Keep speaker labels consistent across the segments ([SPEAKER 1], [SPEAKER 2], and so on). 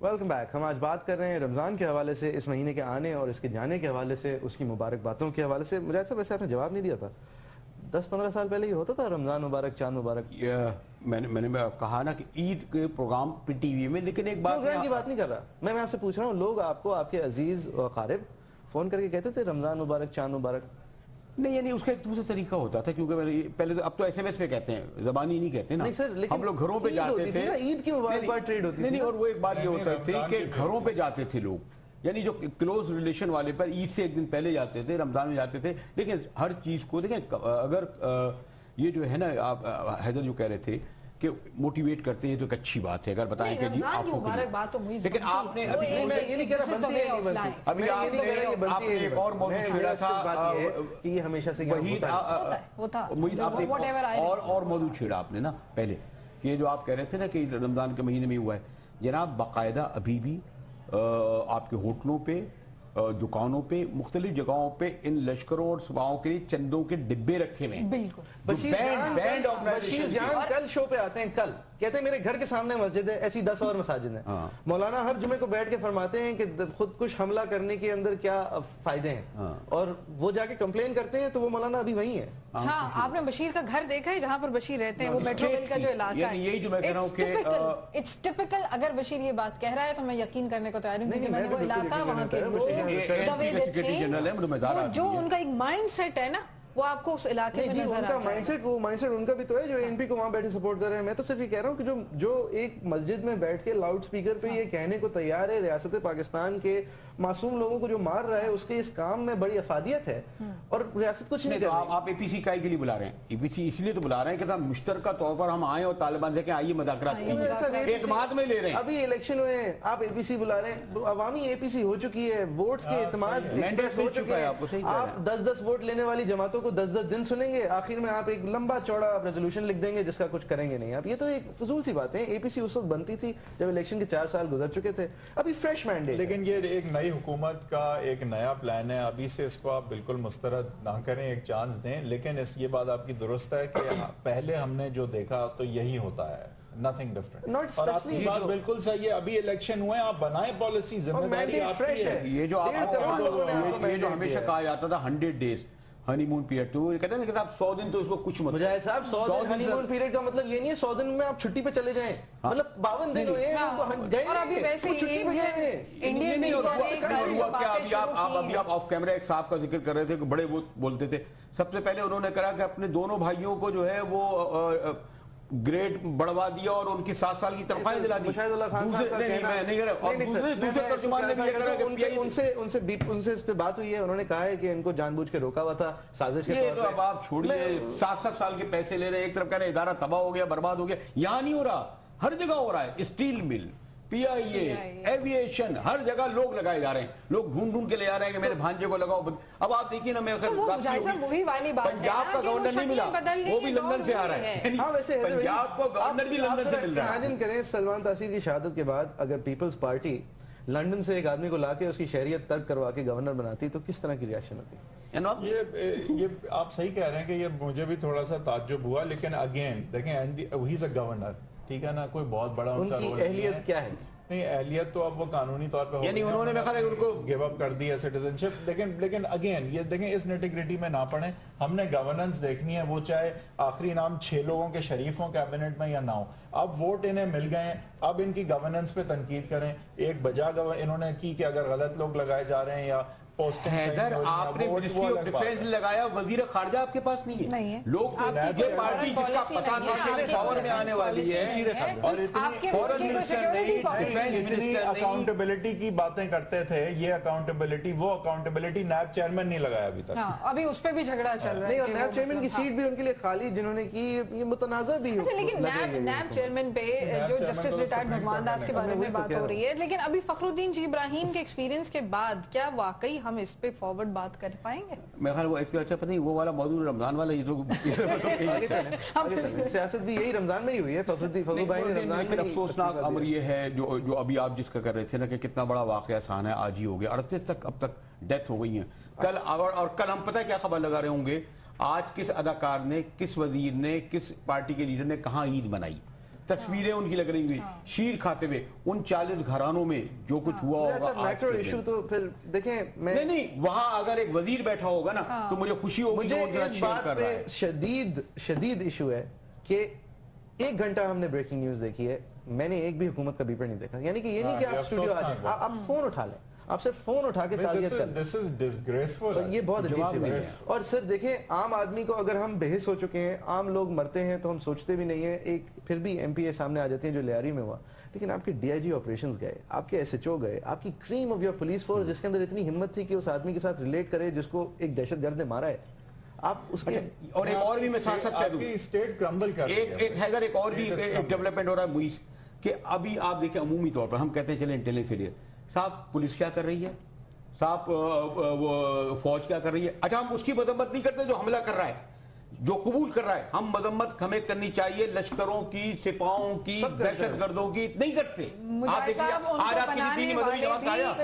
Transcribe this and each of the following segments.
[SPEAKER 1] Welcome back. ہم آج بات کر رہے ہیں رمضان کے حوالے سے, اس مہینے کے آنے اور اس کے جانے کے حوالے سے, اس کی مبارک باتوں کے حوالے سے. مجاہد صاحب ویسے آپ نے جواب نہیں دیا تھا, 10-15 سال پہلے یہ ہوتا تھا رمضان مبارک, چاند مبارک.
[SPEAKER 2] میں نے کہا نا کہ عید کے پروگرام پہ ٹی وی میں, لیکن ایک
[SPEAKER 1] پروگرام کی بات نہیں کر رہا میں آپ سے پوچھ رہا ہوں, لوگ آپ کو, آپ کے عزیز و اقارب فون کر کے کہتے تھے رمضان مبارک, چاند مبارک؟
[SPEAKER 2] نہیں, یعنی اس کا ایک دوسرا طریقہ ہوتا تھا, کیونکہ پہلے تو اب تو ایس ایم ایس پہ کہتے ہیں, زبانی نہیں کہتے نا. ہم لوگ گھروں پہ جاتے تھے,
[SPEAKER 1] عید کی مبارکباد ٹریڈ ہوتی تھی.
[SPEAKER 2] نہیں, اور وہ ایک بات یہ ہوتا تھی کہ گھروں پہ جاتے تھے لوگ, یعنی جو کلوز ریلیشن والے پر عید سے ایک دن پہلے جاتے تھے, رمضان میں جاتے تھے. لیکن ہر چیز کو دیکھیں, اگر یہ جو ہے نا, آپ حیدر جو کہہ رہے تھے کہ موٹیویٹ کرتے ہیں تو ایک اچھی بات ہے, اگر بتائیں کہ جی آپ کو, لیکن آپ نے ابھی آپ نے ایک اور موضوع چھیڑا تھا,
[SPEAKER 1] یہ ہمیشہ سے
[SPEAKER 2] وحید آپ نے اور موضوع چھیڑا آپ نے نا پہلے, کہ یہ جو آپ کہہ رہے تھے نا کہ رمضان کے مہینے میں ہوا ہے. جناب باقاعدہ ابھی بھی آپ کے ہوٹلوں پہ, دکانوں پہ, مختلف جگہوں پہ ان لشکروں اور صوباؤں کے لیے چندوں کے ڈبے رکھے ہوئے ہیں.
[SPEAKER 3] بالکل.
[SPEAKER 1] بشیر جان کل شو پہ آتے ہیں, کل کہتے ہیں میرے گھر کے سامنے مسجد ہے, ایسی 10 اور مساجد ہیں. مولانا ہر جمعے کو بیٹھ کے فرماتے ہیں کہ خود کش حملہ کرنے کے اندر کیا فائدے ہیں, اور وہ جا کے کمپلین کرتے ہیں تو وہ مولانا ابھی وہی ہیں.
[SPEAKER 3] ہاں, آپ نے بشیر کا گھر دیکھا ہے جہاں پر بشیر رہتے ہیں, وہ میٹرو ریل کا جو علاقہ ہے,
[SPEAKER 2] یہی جو میں کہہ رہا ہوں کہ
[SPEAKER 3] اٹس ٹپیکل. اگر بشیر یہ بات کہہ رہا ہے تو میں یقین کرنے کو تیار ہوں, کیونکہ میں نے وہ علاقہ, وہاں کے لوگ جو ان کا ایک مائنڈ سیٹ ہے نا, وہ آپ کو اس علاقے میں نظر آتا ہے.
[SPEAKER 1] وہ مائنڈ سیٹ ان کا بھی تو ہے جو این پی کو وہاں بیٹھے سپورٹ کر رہے ہیں. میں تو صرف یہ کہہ رہا ہوں کہ جو ایک مسجد میں بیٹھ کے لاؤڈ سپیکر پہ یہ کہنے کو تیار ہے ریاست پاکستان کے معصوم لوگوں کو جو مار رہا ہے, اس کے اس کام میں بڑی افادیت ہے, اور ریاست کچھ نہیں کر رہی.
[SPEAKER 2] آپ اے پی سی کائی کے لیے بلا رہے ہیں, اے پی سی اس لیے تو بلا رہے ہیں کہ مشترکہ طور پر ہم آئیں اور طالبان سے کہ آئیے مذاکرات اعتماد میں لے رہے ہیں.
[SPEAKER 1] ابھی الیکشن ہوئے ہیں, آپ اے پی سی بلا رہے ہیں, عوامی اے پی سی ہو چکی ہے, ووٹس کے اعتماد ایکسپریس ہو چکے ہیں. آپ 10-10 ووٹ لینے والی جماعتوں کو 10-10 دن سنیں گے, آخر میں آپ ایک لمبا چوڑا ریزولوشن لکھ دیں گے جس کا کچھ کریں گے نہیں. آپ یہ تو ایک فضول سی بات ہے. اے پی سی اس وقت بنتی تھی جب الیکشن کے 4 سال گزر چکے تھے, ابھی فریش مینڈیٹ.
[SPEAKER 4] لیکن یہ ایک نئی حکومت کا ایک نیا پلان ہے, ابھی سے اس کو آپ بالکل مسترد نہ کریں, ایک چانس دیں. لیکن یہ بات آپ کی درست ہے کہ پہلے ہم نے جو دیکھا تو یہی ہوتا ہے, nothing different. اور آپ کی بات بالکل صحیح ہے, ابھی الیکشن ہوئے, آپ بنائیں پالیسی, ذمہ داری آپ کی ہے.
[SPEAKER 2] یہ جو ہمیشہ کہا جاتا تھا 100 days ہنی مون پیریڈ, تو کہتے ہیں کہ آپ 100 دن تو اس کو کچھ مت.
[SPEAKER 1] مجاہد صاحب 100 دن ہنی مون پیریڈ کا مطلب یہ نہیں ہے 100 دن میں آپ چھٹی پہ چلے جائیں, مطلب 52 دن ہوئے گئے, اور ابھی ویسے ہی چھٹی پہ گئے ہیں.
[SPEAKER 3] انڈین بھی
[SPEAKER 2] ابھی آپ آف کیمرہ ایک صاحب کا ذکر کر رہے تھے کہ بڑے وہ بولتے تھے, سب سے پہلے انہوں نے کہا کہ اپنے دونوں بھائیوں کو جو ہے وہ گریڈ بڑھوا دیا اور ان کی 7 سال کی تنخواہیں دلا دی.
[SPEAKER 1] مشاہد اللہ خان صاحب کا ان سے اس پہ بات ہوئی ہے, انہوں نے کہا ہے کہ ان کو جان بوجھ کے روکا ہوا تھا سازش کے طور پہ.
[SPEAKER 2] اب آپ چھوڑیے, 7 سال کے پیسے لے رہے ہیں, ایک طرف کہہ رہے ہیں ادارہ تباہ ہو گیا, برباد ہو گیا. یہاں نہیں ہو رہا, ہر جگہ ہو رہا ہے. اسٹیل مل, پی آئی اے, ایویشن, ہر جگہ لوگ لگائے جا رہے ہیں, لوگ ڈھونڈ کے لے جا رہے ہیں کہ میرے بھانجے کو لگاؤ. اب آپ دیکھیے نا, میرے پنجاب کا گورنر نہیں ملا, وہ بھی لندن سے آ رہا ہے. پنجاب کو گورنر بھی لندن سے مل رہا ہے.
[SPEAKER 1] امیجن کریں سلمان تاثیر کی شہادت کے بعد اگر پیپلز پارٹی لندن سے ایک آدمی کو لا کے اس کی شہریت ترک کروا کے گورنر بناتی تو کس طرح کی ریاکشن ہوتی؟
[SPEAKER 4] یہ آپ صحیح کہہ رہے ہیں کہ یہ مجھے بھی تھوڑا سا تعجب ہوا, لیکن اگین دیکھیں ہی از اے گورنر, ٹھیک ہے نا, کوئی بہت بڑا ان کا رول
[SPEAKER 1] اہلیت کیا ہے؟
[SPEAKER 4] نہیں, اہلیت تو اب وہ قانونی طور پہ
[SPEAKER 2] یعنی انہوں نے ان کو
[SPEAKER 4] گیو اپ کر دی ہے سٹیزن شپ. لیکن اگین یہ دیکھیں, اس نیٹی-گریٹی میں نہ پڑیں. ہم نے گورننس دیکھنی ہے, وہ چاہے آخری نام 6 لوگوں کے شریف ہوں کیبنٹ میں یا نہ ہو. اب ووٹ انہیں مل گئے ہیں, اب ان کی گورننس پہ تنقید کریں. ایک بجا انہوں نے کی کہ اگر غلط لوگ لگائے جا رہے ہیں یا
[SPEAKER 2] حیدر آپ نے منسٹری آف ڈیفینس لگایا, وزیر خارجہ آپ کے پاس نہیں ہے. لوگ یہ پارٹی جس کا پتہ تھا کہ پاور میں آنے والی ہے
[SPEAKER 4] اور اتنی اکاؤنٹیبلٹی کی باتیں کرتے تھے, یہ اکاؤنٹیبلٹی وہ اکاؤنٹیبلٹی نیب چیئرمین نہیں لگایا ابھی تک.
[SPEAKER 3] ابھی اس پہ بھی جھگڑا چل رہا ہے.
[SPEAKER 1] نہیں, اور نیب چیئرمین کی سیٹ بھی ان کے لیے خالی جنہوں نے کی, یہ متنازع بھی ہے.
[SPEAKER 3] لیکن نیب چیئرمین پہ جو جسٹس ریٹائرڈ بھگوان داس کے بارے میں بات ہو رہی ہے, لیکن ابھی فخر الدین جی ابراہیم کے ایکسپیرینس کے بعد کیا واقعی ہم اس پہ فارورڈ بات کر پائیں گے؟
[SPEAKER 2] میں خیال وہ ایک اچھا پتہ نہیں وہ والا موضوع رمضان والا, یہ تو
[SPEAKER 1] سیاست بھی یہی رمضان میں ہی ہوئی ہے. فخر بھائی نے رمضان میں
[SPEAKER 2] افسوسناک امر یہ ہے جو ابھی آپ جس کا کر رہے تھے نا کہ کتنا بڑا واقعہ آسان ہے, آج ہی ہو گیا. 38 تک اب تک ڈیتھ ہو گئی ہیں. کل اور کل ہم پتہ کیا خبر لگا رہے ہوں گے, آج کس اداکار نے, کس وزیر نے, کس پارٹی کے لیڈر نے کہاں عید منائی. تصویریں ان کی لگ رہی ہوئی شیر کھاتے ہوئے ان 40 گھرانوں میں جو کچھ ہوا ہوگا.
[SPEAKER 1] میٹرو ایشو تو پھر دیکھیں
[SPEAKER 2] نہیں وہاں اگر ایک وزیر بیٹھا ہوگا نا تو مجھے خوشی ہوگی کہ وہ ان کے ساتھ شیئر کر رہا ہے.
[SPEAKER 1] شدید ایشو ہے کہ 1 گھنٹہ ہم نے بریکنگ نیوز دیکھی ہے, میں نے ایک بھی حکومت کا بیپر نہیں دیکھا. یعنی کہ یہ نہیں کہ آپ اسٹوڈیو آ جائیں, آپ فون اٹھا لیں, آپ صرف فون اٹھا کے تعزیت کریں. یہ بہت عجیب ہے. اور سر دیکھیں عام آدمی کو اگر ہم بحث ہو چکے ہیں, عام لوگ مرتے ہیں تو ہم سوچتے بھی نہیں ہیں, ایک پھر بھی ایم پی اے سامنے آ جاتے ہیں جو لیاری میں ہوا, لیکن آپ کے ڈی آئی جی آپریشنز گئے, آپ کے ایس ایچ او گئے, آپ کی cream of your police force جس کے اندر اتنی ہمت تھی کہ اس آدمی کے ساتھ ریلیٹ کرے جس کو ایک دہشت گرد نے مارا ہے, آپ اس کے
[SPEAKER 2] اور ایک اور بھی میں ساتھ ساتھ کہہ دوں
[SPEAKER 4] اسٹیٹ کرمبل کر
[SPEAKER 2] ایک حیدر ایک اور بھی ڈیولپمنٹ ہو رہا ہے موئیز کہ ابھی آپ دیکھیں عمومی طور پر ہم کہتے ہیں چلیں انٹیلیجنس فیلئر, صاحب پولیس کیا کر رہی ہے, صاحب وہ فوج کیا کر رہی ہے. اچھا ہم اس کی مذمت نہیں کرتے جو حملہ کر رہا ہے, جو قبول کر رہا ہے. ہم مذمت ہمیں کرنی چاہیے لشکروں کی, سپاہوں کی, دہشت گردوں کی نہیں کرتے. آپ دیکھیے آج آپ کی دینی مدنی جماعت آیا نہ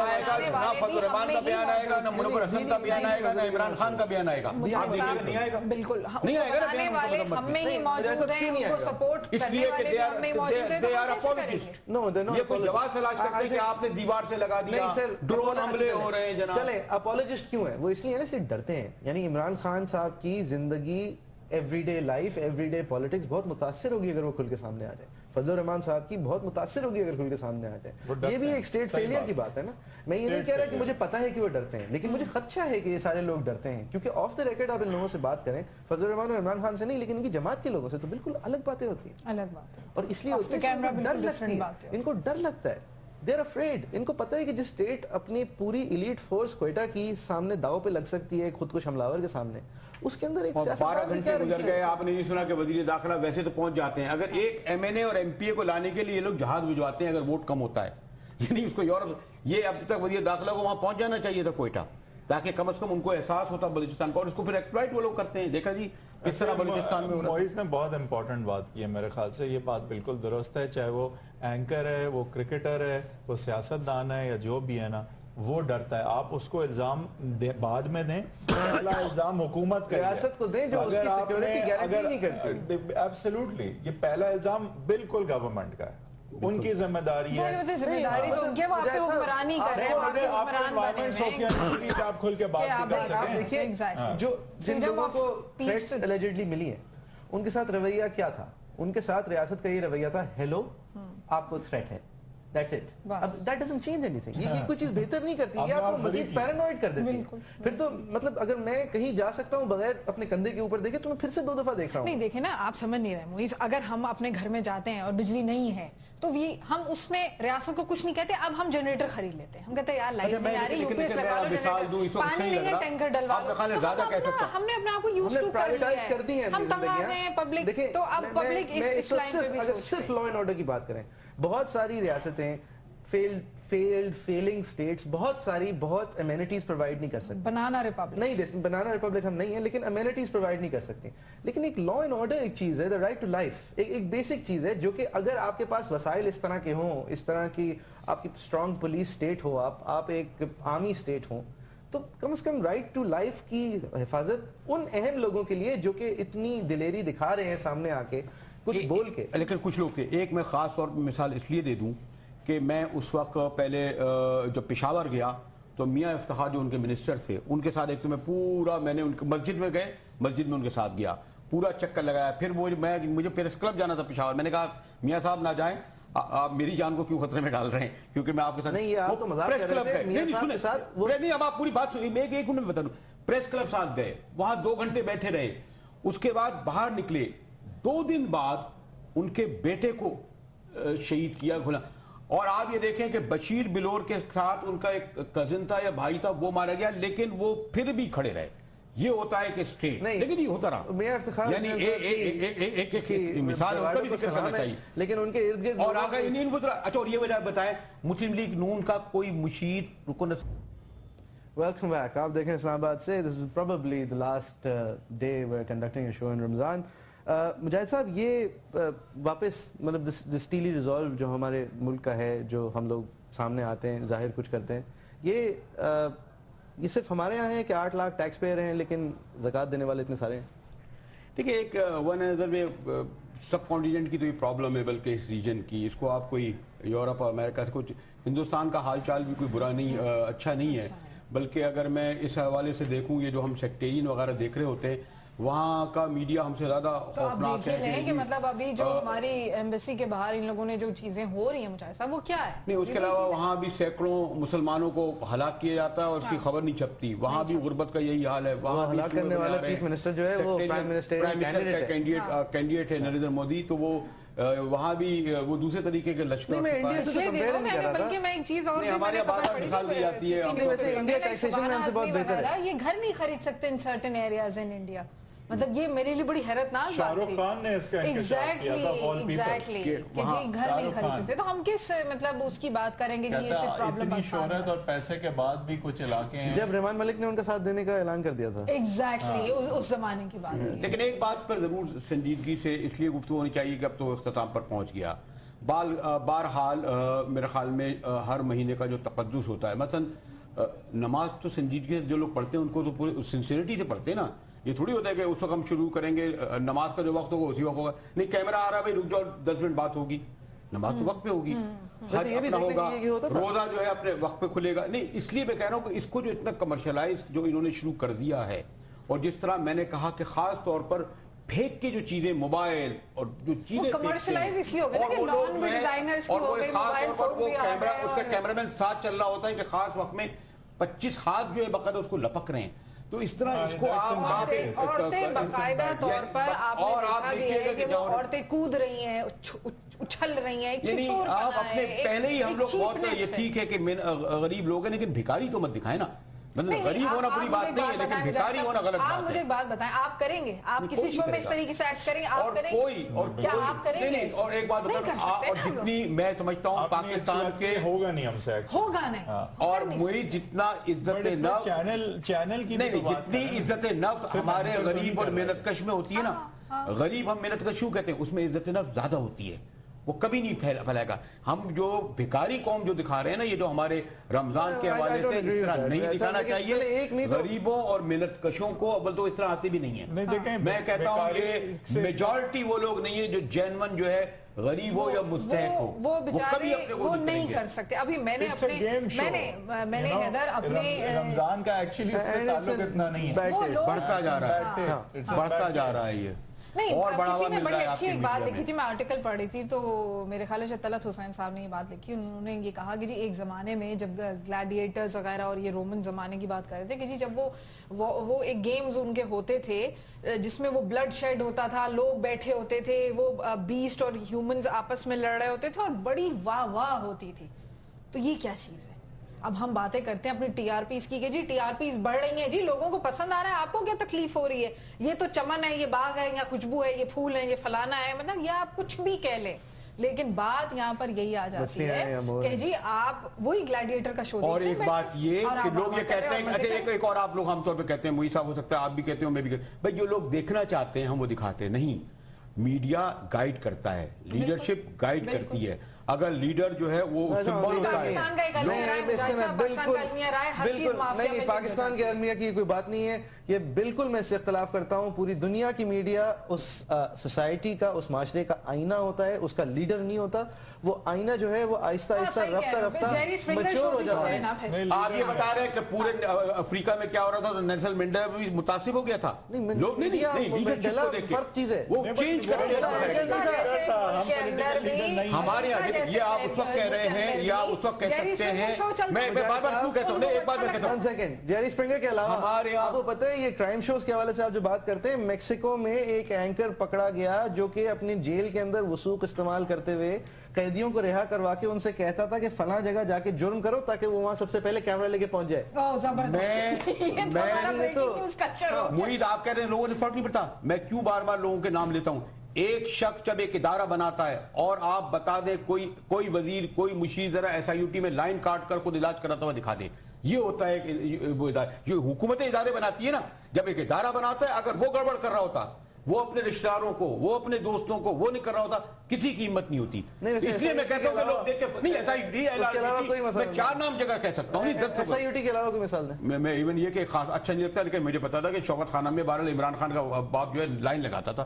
[SPEAKER 2] آئے گا, نہ فضل الرحمان کا بیان آئے گا, نہ منور حسن کا بیان آئے گا, نہ عمران خان کا بیان آئے گا. آپ دیکھیے نہیں آئے گا,
[SPEAKER 3] بالکل
[SPEAKER 2] نہیں آئے گا نا.
[SPEAKER 3] ہم میں ہی موجود ہیں, ان کو سپورٹ کرنے والے بھی ہم میں موجود ہیں, تو ہم کیسے کریں گے؟
[SPEAKER 2] یہ کوئی جواز تلاش کرتے ہیں کہ آپ نے دیوار سے لگا دیا, ڈرون حملے ہو رہے ہیں جناب.
[SPEAKER 1] چلیں اپولوجسٹ کیوں ہیں, وہ اس لیے سے ڈرتے ہیں. یعنی عمران خان صاحب کی زندگی every day life, every day politics بہت متاثر ہوگی اگر وہ کھل کے سامنے آ جائے. فضل الرحمان صاحب کی بہت متاثر ہوگی اگر کھل کے سامنے آ جائے. یہ بھی ایک اسٹیٹ فیلئر کی بات ہے نا. میں یہ نہیں کہہ رہا کہ مجھے پتا ہے کہ وہ ڈرتے ہیں, لیکن مجھے خدشہ ہے کہ یہ سارے لوگ ڈرتے ہیں, کیونکہ آف دا ریکارڈ آپ ان لوگوں سے بات کریں, فضل الرحمان اور عمران خان سے نہیں لیکن ان کی جماعت کے لوگوں سے, تو بالکل الگ باتیں ہوتی ہیں,
[SPEAKER 3] الگ بات ہے.
[SPEAKER 1] اور اس لیے ڈر لگتی ہے, ان کو ڈر لگتا ہے. They are afraid. ان کو پتہ ہے کہ جس اسٹیٹ اپنی پوری ایلیٹ فورس کوئٹہ کی سامنے داؤ پہ لگ سکتی ہے خود کش حملہ آور کے سامنے, اس کے اندر ایک
[SPEAKER 2] 12 گھنٹے گزر گئے, آپ نے نہیں سنا کہ وزیر داخلہ ویسے تو پہنچ جاتے ہیں. اگر ایک ایم این اے اور ایم پی اے کو لانے کے لیے یہ لوگ جہاز بھجواتے ہیں اگر ووٹ کم ہوتا ہے, یعنی اس کو یورپ, یہ اب تک وزیر داخلہ کو وہاں پہنچ جانا چاہیے تھا کوئٹہ, تاکہ کم از کم ان کو احساس ہوتا بلوچستان کا, اور اس کو پھر ایکسپلائٹ وہ لوگ کرتے ہیں. دیکھا جی اس طرح بلوچستان میں.
[SPEAKER 4] موئیز نے بہت امپورٹنٹ بات کی ہے میرے خیال سے, یہ بات بالکل درست ہے. چاہے وہ اینکر ہے, وہ کرکٹر ہے, وہ سیاستدان ہے, یا جو بھی ہے نا, وہ ڈرتا ہے. آپ اس کو الزام بعد میں دیں, پہلا الزام حکومت کا
[SPEAKER 1] ریاست کو دیں جو اس کی سیکیورٹی گارنٹی نہیں کرتی.
[SPEAKER 4] ایبسلیوٹلی یہ پہلا الزام بالکل گورنمنٹ کا ہے, ان کی ذمہ داری ہے. آپ کھل کے بات کر سکیں.
[SPEAKER 1] جو جن لوگوں کو تھریٹس اللیجڈلی ملی ہیں ان کے ساتھ رویہ کیا تھا, ان کے ساتھ ریاست کا یہ رویہ تھا, ہیلو آپ کو تھریٹ ہے, that's it. اب that doesn't change anything. یہ کوئی چیز بہتر نہیں کرتی, یہ آپ کو مزید پیرانوئڈ کر دیتی ہے. پھر تو مطلب اگر میں کہیں جا سکتا ہوں بغیر اپنے کندھے کے اوپر دیکھے تو میں پھر سے 2 دفعہ دیکھ رہا ہوں.
[SPEAKER 3] نہیں دیکھیں نا, آپ سمجھ نہیں رہے موئیز, اگر ہم اپنے گھر میں جاتے ہیں اور بجلی نہیں ہے تو ہم اس میں ریاست کو کچھ نہیں کہتے, اب ہم جنریٹر خرید لیتے ہیں. ہم کہتے ہیں یار لائٹ نہیں آ رہی, یو پی ایس لگا لو, جنریٹر پانی نہیں ہے, ٹینکر ڈلوا لو. ہم نے اپنے آپ کو یوز ٹو کر لیا ہے, ہم تنگ آ گئے ہیں پبلک, تو اب پبلک اس لائن پہ بھی سوچ رہی ہے.
[SPEAKER 1] صرف لا اینڈ آرڈر کی بات کریں, بہت ساری ریاستیں فیلنگ سٹیٹس, بہت ساری بہت امینٹیز پرووائڈ نہیں کر سکتی.
[SPEAKER 3] بنانا ریپبلک
[SPEAKER 1] نہیں, بنانا ریپبلک ہم نہیں ہیں, لیکن امینٹیز پرووائڈ نہیں کر سکتے. لیکن ایک لا اینڈ آرڈر ایک چیز ہے, دا رائٹ ٹو لائف ایک بیسک چیز ہے, جو کہ اگر آپ کے پاس وسائل اس طرح کے ہوں, اس طرح کی آپ کی اسٹرانگ پولیس اسٹیٹ ہو, آپ ایک آرمی اسٹیٹ ہوں, تو کم از کم رائٹ ٹو لائف کی حفاظت ان اہم لوگوں کے لیے جو کہ اتنی دلیری دکھا رہے ہیں سامنے آ کے کچھ بول کے.
[SPEAKER 2] لیکن کچھ لوگ تھے, ایک میں خاص طور پر مثال اس لیے دے دوں کہ میں اس وقت پہلے جب پشاور گیا تو میاں افتخار جو ان کے منسٹر تھے, ان کے ساتھ ایک تو میں پورا, میں نے ان کے مسجد میں گئے, مسجد میں ان کے ساتھ گیا, پورا چکر لگایا. پھر وہ مجھے پریس کلب جانا تھا پشاور, میں نے کہا میاں صاحب نہ جائیں, آپ میری جان کو کیوں خطرے میں ڈال رہے ہیں, کیونکہ میں آپ کے ساتھ
[SPEAKER 1] نہیں, آپ تو مذاق کر رہے تھے میاں صاحب کے ساتھ.
[SPEAKER 2] نہیں, اب آپ پوری بات سنیں, میں ایک منٹ بتا دوں. پریس کلب ساتھ گئے, وہاں 2 گھنٹے بیٹھے رہے, اس کے بعد باہر نکلے, 2 دن بعد ان کے بیٹے کو شہید کیا کھلا. اور آپ یہ دیکھیں کہ بشیر بلور کے ساتھ ان کا ایک کزن تھا یا بھائی تھا, وہ مارا گیا, لیکن وہ پھر بھی کھڑے رہے. یہ ہوتا ہے کہ اسٹیٹ, لیکن یہ ہوتا رہا, یعنی ایک مثال ان کا بھی ذکر کرنا چاہیے,
[SPEAKER 1] لیکن ان کے ارد گرد
[SPEAKER 2] اور آگا نہیں گزرا. اچھا, اور یہ وجہ بتائیں مسلم لیگ نون کا کوئی مشیر رکن.
[SPEAKER 1] ویلکم بیک, آپ دیکھیں اسلام آباد سے. This is probably the last day we're conducting a show in Ramzan. مجاہد صاحب, یہ واپس مطلب اسٹیلی ریزالو جو ہمارے ملک کا ہے, جو ہم لوگ سامنے آتے ہیں, ظاہر کچھ کرتے ہیں, یہ صرف ہمارے یہاں ہے کہ 8 لاکھ ٹیکس پیئر ہیں لیکن زکوٰۃ دینے والے اتنے سارے ہیں؟
[SPEAKER 2] ٹھیک ہے, ایک ون نظر میں سب کانٹیننٹ کی تو یہ پرابلم ہے بلکہ اس ریجن کی. اس کو آپ کوئی یورپ اور امریکہ سے کچھ ہندوستان کا حال چال بھی کوئی برا نہیں اچھا نہیں ہے, بلکہ اگر میں اس حوالے سے دیکھوں یہ جو ہم سیکٹیرین وغیرہ دیکھ رہے ہوتے ہیں وہاں کا میڈیا ہم سے زیادہ خوفناک ہے.
[SPEAKER 3] کہ مطلب ابھی جو ہماری ایمبیسی کے باہر ان لوگوں نے جو چیزیں ہو رہی ہیں مجھے صاحب وہ کیا ہے
[SPEAKER 2] نہیں, اس کے علاوہ وہاں بھی سینکڑوں مسلمانوں کو ہلاک کیا جاتا ہے اور اس کی خبر نہیں چھپتی. وہاں بھی غربت کا یہی حال ہے. وہاں
[SPEAKER 1] ہلاک کرنے والا چیف منسٹر جو ہے وہ پرائم منسٹر
[SPEAKER 2] کینڈیڈیٹ ہے نریندر مودی, تو وہ وہاں بھی وہ دوسرے طریقے کے لشکر
[SPEAKER 3] بلکہ میں ایک چیز اور
[SPEAKER 2] ہمارے مثال دی جاتی ہے.
[SPEAKER 3] یہ گھر نہیں خرید سکتے in certain areas in India, مطلب یہ میرے لیے بڑی حیرتناک
[SPEAKER 4] بات تھی. شاہ رخ خان نے اس کا انکشاف کیا تھا
[SPEAKER 3] ایگزیکٹلی کہ جی گھر نہیں خرید سکتے, تو ہم کس مطلب اس کی بات کریں گے کہ یہ صرف پرابلم
[SPEAKER 4] اتنی شہرت اور پیسے کے بعد بھی کچھ علاقے ہیں.
[SPEAKER 1] جب رحمان ملک نے ان کا ساتھ دینے کا اعلان کر دیا تھا
[SPEAKER 3] ایگزیکٹلی اس زمانے کی بات.
[SPEAKER 2] لیکن ایک بات پر ضرور سنجیدگی سے اس لیے گفتگو ہونی چاہیے کہ اب تو اختتام پر پہنچ گیا. بہرحال میرے خیال میں ہر مہینے کا جو تقدس ہوتا ہے, مثلا نماز تو سنجیدگی سے جو لوگ پڑھتے ہیں ان کو تو پورے سنسیئرٹی سے پڑھتے ہیں نا. یہ تھوڑی ہوتا ہے کہ اس وقت ہم شروع کریں گے نماز کا جو وقت ہوگا اسی وقت ہوگا. نہیں, کیمرہ آ رہا ہے بھائی رک جاؤ 10 منٹ بات ہوگی, نماز تو وقت پہ ہوگی. حج اپنا ہوگا, روزہ جو ہے اپنے وقت پہ کھلے گا. نہیں, اس لیے میں کہہ رہا ہوں کہ اس کو جو اتنا کمرشلائز جو انہوں نے شروع کر دیا ہے, اور جس طرح میں نے کہا کہ خاص طور پر پھینک کے جو چیزیں موبائل اور جو چیزیں
[SPEAKER 3] کمرشلائز اس لیے ہو گئے کہ نان بھی ڈیزائنرز کی ہو گئی, موبائل فون بھی آ گئے,
[SPEAKER 2] اس کا کیمرہ مین ساتھ چل رہا ہوتا ہے کہ خاص وقت میں 25 ہاتھ جو ہے باقاعدہ اس کو لپک رہے ہیں. تو اس طرح اس کو آپ
[SPEAKER 3] عورتیں باقاعدہ طور پر آپ نے دیکھا بھی ہے کہ وہ عورتیں کود رہی ہیں, اچھل رہی ہیں,
[SPEAKER 2] یعنی آپ اپنے پہلے ہی ہم لوگ بہت یہ ٹھیک ہے کہ غریب لوگ ہیں لیکن بھکاری تو مت دکھائیں نا. مطلب غریب ہونا بری بات نہیں ہے لیکن بھکاری ہونا غلط بات ہے.
[SPEAKER 3] آپ مجھے ایک بات بتائیں, آپ کریں گے, آپ کسی شو میں اس طریقے سے ایکٹ کریں گے, آپ کریں گے کیا آپ کریں گے؟
[SPEAKER 2] اور ایک بات بتاؤں, اور جتنی میں سمجھتا ہوں پاکستان کے
[SPEAKER 4] ہوگا نہیں ہم سے
[SPEAKER 3] ہوگا نہیں,
[SPEAKER 2] اور وہی جتنا عزت نفس
[SPEAKER 4] چینل کی
[SPEAKER 2] نہیں جتنی عزت نفس ہمارے غریب اور محنت کش میں ہوتی ہے نا, غریب ہم محنت کش کیوں کہتے ہیں, اس میں عزت نفس زیادہ ہوتی ہے, وہ کبھی نہیں پھیلائے گا. ہم جو بھکاری قوم جو دکھا رہے ہیں نا, یہ جو ہمارے رمضان کے حوالے سے اس طرح نہیں دکھانا چاہیے. غریبوں اور محنت کشوں کو اول تو اس طرح آتے بھی نہیں ہیں. میں کہتا ہوں کہ میجورٹی وہ لوگ نہیں ہے جو جینون جو ہے غریب ہو یا مستحق ہو,
[SPEAKER 3] وہ بیچارے وہ نہیں کر سکتے. ابھی میں نے حیدر اپنے
[SPEAKER 4] رمضان کا ایکچولی اس سے تعلق اتنا نہیں ہے,
[SPEAKER 2] بڑھتا جا رہا ہے یہ.
[SPEAKER 3] نہیں, کسی نے بڑی اچھی ایک بات لکھی تھی, میں آرٹیکل پڑھ رہی تھی, تو میرے خیال ہے طلعت حسین صاحب نے یہ بات لکھی. انہوں نے یہ کہا کہ جی ایک زمانے میں جب گلیڈیٹرز وغیرہ اور یہ رومن زمانے کی بات کر رہے تھے کہ جی جب وہ ایک گیمز ان کے ہوتے تھے جس میں وہ بلڈ شیڈ ہوتا تھا, لوگ بیٹھے ہوتے تھے, وہ بیسٹ اور ہیومنز آپس میں لڑ رہے ہوتے تھے اور بڑی واہ واہ ہوتی تھی. تو یہ کیا چیز ہے؟ اب ہم باتیں کرتے ہیں اپنی ٹی آر پیز کی کہ جی ٹی آر پیز بڑھ رہی ہیں, جی لوگوں کو پسند آ رہا ہے, آپ کو کیا تکلیف ہو رہی ہے؟ یہ تو چمن ہے, یہ باغ ہے, یا خوشبو ہے, یہ پھول ہے, یہ فلانا ہے, مطلب یہ آپ کچھ بھی کہہ لیں, لیکن بات یہاں پر یہی آ جاتی ہے کہ جی آپ وہی گلیڈیٹر کا شو دیکھ
[SPEAKER 2] اور ایک بات یہ کہ لوگ یہ کہتے ہیں, ایک اور آپ لوگ عام طور پہ کہتے ہیں, محیط صاحب ہو سکتا ہے آپ بھی کہتے ہوں میں بھی کہتا ہوں, بھائی جو لوگ دیکھنا چاہتے ہیں ہم وہ دکھاتے ہیں نہیں. میڈیا گائیڈ کرتا ہے, لیڈرشپ گائیڈ کرتی ہے. اگر لیڈر جو ہے وہ
[SPEAKER 3] پاکستان کا ایک
[SPEAKER 1] نہیں, پاکستان کے المیہ کی کوئی بات نہیں ہے, یہ بالکل میں اس سے اختلاف کرتا ہوں. پوری دنیا کی میڈیا اس سوسائٹی کا, اس معاشرے کا آئینہ ہوتا ہے, اس کا لیڈر نہیں ہوتا. وہ آئینہ جو ہے وہ آہستہ آہستہ رفتہ میچور ہو جاتا ہے.
[SPEAKER 2] آپ یہ بتا رہے ہیں کہ پورے افریقہ میں کیا ہو رہا تھا, نیلسن منڈیلا بھی متاثر ہو گیا تھا. لوگ نہیں,
[SPEAKER 1] فرق چیز ہے,
[SPEAKER 2] وہ چینج کر ہمارے یہ آپ اس وقت کہہ رہے ہیں یا اس وقت کہہ سکتے ہیں. میں بار بار کیوں کہتا ہوں, ایک بات میں کہتا ہوں,
[SPEAKER 1] 1 سیکنڈ, جیری اسپرنگر کے علاوہ
[SPEAKER 2] ہمارے
[SPEAKER 1] آپ کو پتہ ہے یہ کرائم شوز کے حوالے سے آپ جو بات کرتے ہیں, میکسیکو میں ایک اینکر پکڑا گیا جو کہ اپنی جیل کے اندر وثوق استعمال کرتے ہوئے قیدیوں کو رہا کروا کے ان سے کہتا تھا کہ فلاں جگہ جا کے جرم کرو تاکہ وہ وہاں سب سے پہلے کیمرہ لے کے پہنچ جائے.
[SPEAKER 2] محیط آپ کہہ رہے ہیں لوگوں نے فرق نہیں پڑتا, میں کیوں بار بار لوگوں کے نام لیتا ہوں. ایک شخص جب ایک ادارہ بناتا ہے اور آپ بتا دیں کوئی وزیر, کوئی مشیر ذرا SIUT میں لائن کاٹ کر خود علاج کراتا ہوا دکھا دیں, یہ ہوتا ہے وہ ادارہ. جو حکومتیں ادارے بناتی ہے نا, جب ایک ادارہ بناتا ہے اگر وہ گڑبڑ کر رہا ہوتا, وہ اپنے رشتہ داروں کو, وہ اپنے دوستوں کو وہ نہیں کر رہا ہوتا, کسی کی ہمت نہیں ہوتی. اس لیے میں کہتا ہوں کہ لوگ دیکھ کے نہیں, میں 4 نام جگہ کہہ سکتا ہوں,
[SPEAKER 1] SIUT کے علاوہ کوئی مثال دیں.
[SPEAKER 2] میں ایون یہ کہ خاص اچھا نہیں لگتا, لیکن مجھے پتا تھا کہ شوکت خانہ میں بہرحال عمران خان کا باپ جو ہے لائن لگاتا تھا,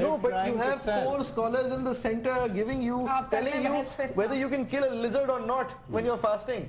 [SPEAKER 1] No, but you have 4 scholars in the center giving you, telling you whether you can kill a lizard or not when you're fasting.